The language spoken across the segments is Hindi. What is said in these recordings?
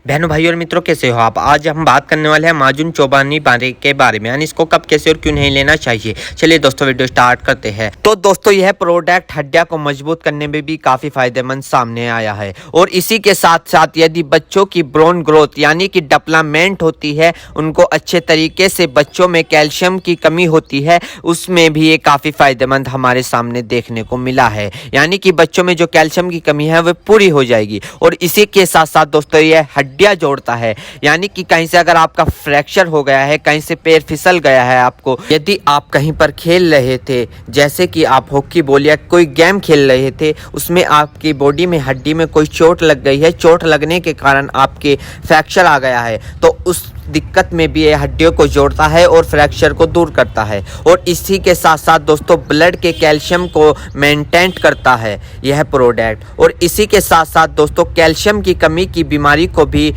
बहनों भाइयों और मित्रों, कैसे हो आप। आज हम बात करने वाले हैं माजुन चौबानी बारे के बारे में, यानी इसको कब, कैसे और क्यों नहीं लेना चाहिए। चलिए दोस्तों वीडियो स्टार्ट करते हैं। तो दोस्तों यह प्रोडक्ट हड्डियां को मजबूत करने में भी काफी फायदेमंद सामने आया है, और इसी के साथ साथ यदि बच्चों की ब्रोन ग्रोथ यानी कि डेवलपमेंट होती है, उनको अच्छे तरीके से, बच्चों में कैल्शियम की कमी होती है, उसमें भी ये काफी फायदेमंद हमारे सामने देखने को मिला है। यानी कि बच्चों में जो कैल्शियम की कमी है वह पूरी हो जाएगी। और इसी के साथ साथ दोस्तों यह हड्डियां जोड़ता है, यानी कि कहीं से अगर आपका फ्रैक्चर हो गया है, कहीं से पैर फिसल गया है आपको, यदि आप कहीं पर खेल रहे थे, जैसे कि आप हॉकी बॉल या कोई गेम खेल रहे थे, उसमें आपकी बॉडी में हड्डी में कोई चोट लग गई है, चोट लगने के कारण आपके फ्रैक्चर आ गया है, तो उस दिक्कत में भी ये हड्डियों को जोड़ता है और फ्रैक्चर को दूर करता है। और इसी के साथ साथ दोस्तों ब्लड के कैल्शियम को मेंटेन करता है यह प्रोडक्ट। और इसी के साथ साथ दोस्तों कैल्शियम की कमी की बीमारी को भी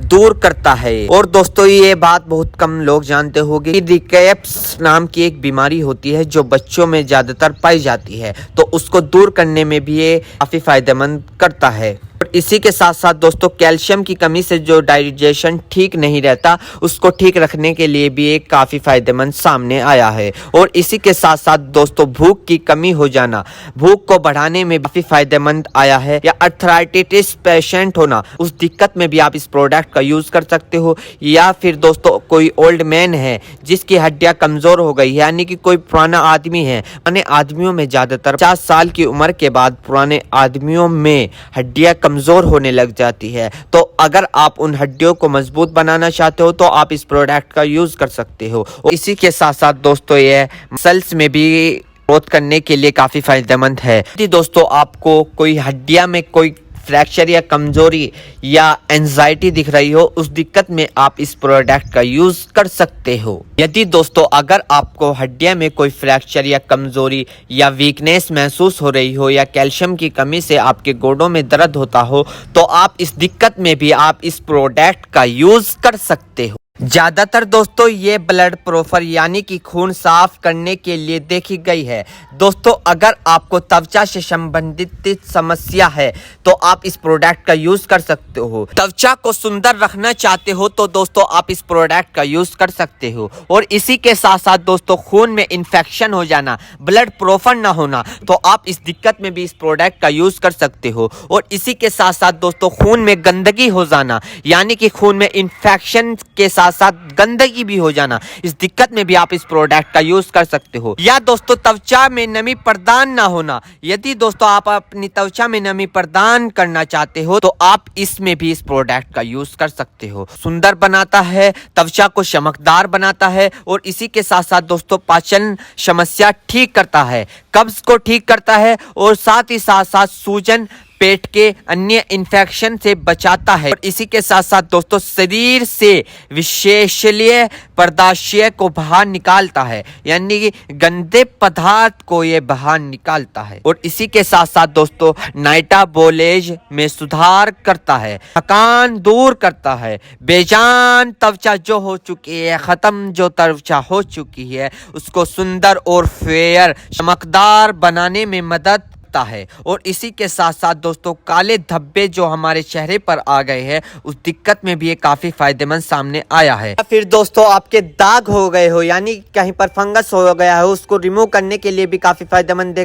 दूर करता है। और दोस्तों ये बात बहुत कम लोग जानते होंगे कि रिकेप्स नाम की एक बीमारी होती है जो बच्चों में ज्यादातर पाई जाती है, तो उसको दूर करने में भी ये काफी फायदेमंद करता है। और इसी के साथ साथ दोस्तों कैल्शियम की कमी से जो डाइजेशन ठीक नहीं रहता, उसको ठीक रखने के लिए भी एक काफी फायदेमंद सामने आया है। और इसी के साथ साथ दोस्तों भूख की कमी हो जाना, भूख को बढ़ाने में काफी फायदेमंद आया है। या अर्थराइटिस पेशेंट होना, उस दिक्कत में भी आप इस प्रोडक्ट का यूज कर सकते हो। या फिर दोस्तों कोई ओल्ड मैन है जिसकी हड्डियां कमजोर हो गई, यानी कि कोई पुराना आदमी है, पुराने आदमियों में ज्यादातर 50 साल की उम्र के बाद पुराने आदमियों में हड्डियां कमजोर होने लग जाती है, तो अगर आप उन हड्डियों को मजबूत बनाना चाहते हो तो आप इस प्रोडक्ट का यूज कर सकते हो। और इसी के साथ साथ दोस्तों ये मसल्स में भी ग्रोथ करने के लिए काफी फायदेमंद है। यदि दोस्तों आपको कोई हड्डियां में कोई फ्रैक्चर या कमजोरी या एंजाइटी दिख रही हो, उस दिक्कत में आप इस प्रोडक्ट का यूज कर सकते हो। यदि दोस्तों अगर आपको हड्डियां में कोई फ्रैक्चर या कमजोरी या वीकनेस महसूस हो रही हो, या कैल्शियम की कमी से आपके गोडों में दर्द होता हो, तो आप इस दिक्कत में भी आप इस प्रोडक्ट का यूज कर सकते हो। ज्यादातर दोस्तों ये ब्लड प्रोफर यानी कि खून साफ करने के लिए देखी गई है। दोस्तों अगर आपको त्वचा से संबंधित समस्या है तो आप इस प्रोडक्ट का यूज कर सकते हो। त्वचा को सुंदर रखना चाहते हो तो दोस्तों आप इस प्रोडक्ट का यूज कर सकते हो। और इसी के साथ साथ दोस्तों खून में इन्फेक्शन हो जाना, ब्लड प्रोफर ना होना, तो आप इस दिक्कत में भी इस प्रोडक्ट का यूज कर सकते हो। और इसी के साथ साथ दोस्तों खून में गंदगी हो जाना, यानी कि खून में इन्फेक्शन के साथ गंदगी भी हो जाना, इस दिक्कत में भी आप इस प्रोडक्ट का यूज कर सकते हो। या दोस्तों त्वचा में नमी प्रदान ना होना, यदि दोस्तों आप अपनी त्वचा में नमी प्रदान करना चाहते हो तो आप इसमें भी इस प्रोडक्ट का यूज कर सकते हो। सुंदर बनाता है, त्वचा को चमकदार बनाता है, और इसी के साथ साथ दोस्तों पाचन समस्या ठीक करता है, कब्ज को ठीक करता है, और साथ ही साथ साथ सूजन, पेट के अन्य इन्फेक्शन से बचाता है। और इसी के साथ साथ दोस्तों शरीर से विषैले पदार्थ को बाहर निकालता है, यानी कि गंदे पदार्थ को ये बाहर निकालता है। और इसी के साथ साथ दोस्तों नाइटाबोलेज में सुधार करता है, थकान दूर करता है, बेजान त्वचा जो हो चुकी है, खत्म जो त्वचा हो चुकी है, उसको सुंदर और फेयर चमकदार बनाने में मदद है। और इसी के साथ साथ दोस्तों काले धब्बे जो हमारे चेहरे पर आ गए हैं, उस दिक्कत में भी ये काफी फायदेमंद सामने आया है। फिर दोस्तों आपके दाग हो गए हो, यानी कहीं पर फंगस हो गया है, उसको रिमूव करने के लिए भी काफी फायदेमंद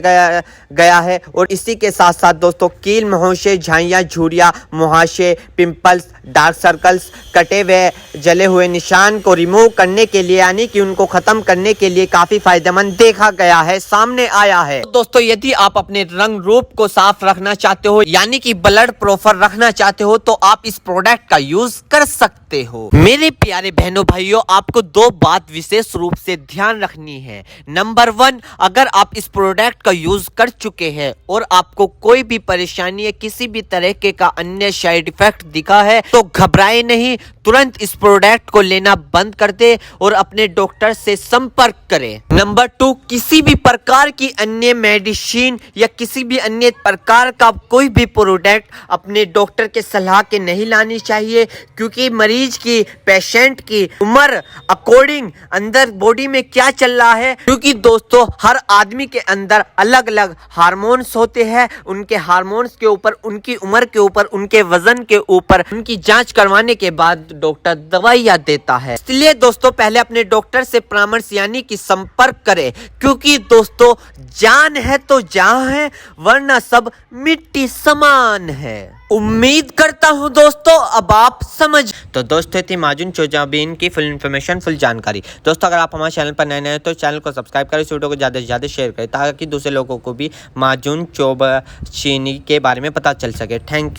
गया है। और इसी के साथ साथ दोस्तों कील, मुहासे, झाइयां, झुर्रियां, मुहासे, पिंपल्स, डार्क सर्कल्स, कटे हुए जले हुए निशान को रिमूव करने के लिए, यानी कि उनको खत्म करने के लिए काफी फायदेमंद देखा गया है, सामने आया है। तो दोस्तों यदि आप अपने रंग रूप को साफ रखना चाहते हो, यानी कि ब्लड प्रोफर रखना चाहते हो, तो आप इस प्रोडक्ट का यूज कर सकते हो। मेरे प्यारे बहनों भाइयों, आपको दो बात विशेष रूप से ध्यान रखनी है। नंबर 1, अगर आप इस प्रोडक्ट का यूज कर चुके हैं और आपको कोई भी परेशानी या किसी भी तरह के का अन्य साइड इफेक्ट दिखा है तो घबराए नहीं, तुरंत इस प्रोडक्ट को लेना बंद कर दे और अपने डॉक्टर से संपर्क करें। नंबर 2, किसी भी प्रकार की अन्य मेडिसिन या किसी भी अन्य प्रकार का कोई भी प्रोडक्ट अपने डॉक्टर के सलाह के नहीं लानी चाहिए, क्योंकि मरीज की, पेशेंट की उम्र अकॉर्डिंग अंदर बॉडी में क्या चल रहा है, क्योंकि दोस्तों हर आदमी के अंदर अलग अलग हार्मोन्स होते हैं। उनके हार्मोन्स के ऊपर, उनकी उम्र के ऊपर, उनके वजन के ऊपर उनकी जांच करवाने के बाद डॉक्टर दवाइयां देता है। इसलिए दोस्तों पहले अपने डॉक्टर से परामर्श यानी कि संपर्क करें, क्योंकि दोस्तों जान है तो जहां है, वरना सब मिट्टी समान है। उम्मीद करता हूं दोस्तों अब आप समझ। तो दोस्तों थी माजून चोजाबीन की फुल इन्फॉर्मेशन, फुल जानकारी। दोस्तों अगर आप हमारे चैनल पर नए हैं तो चैनल को सब्सक्राइब करें, इस वीडियो को ज़्यादा से ज़्यादा शेयर करें, ताकि दूसरे लोगों को भी माजून चोबाचीनी के बारे में पता चल सके। Thank you.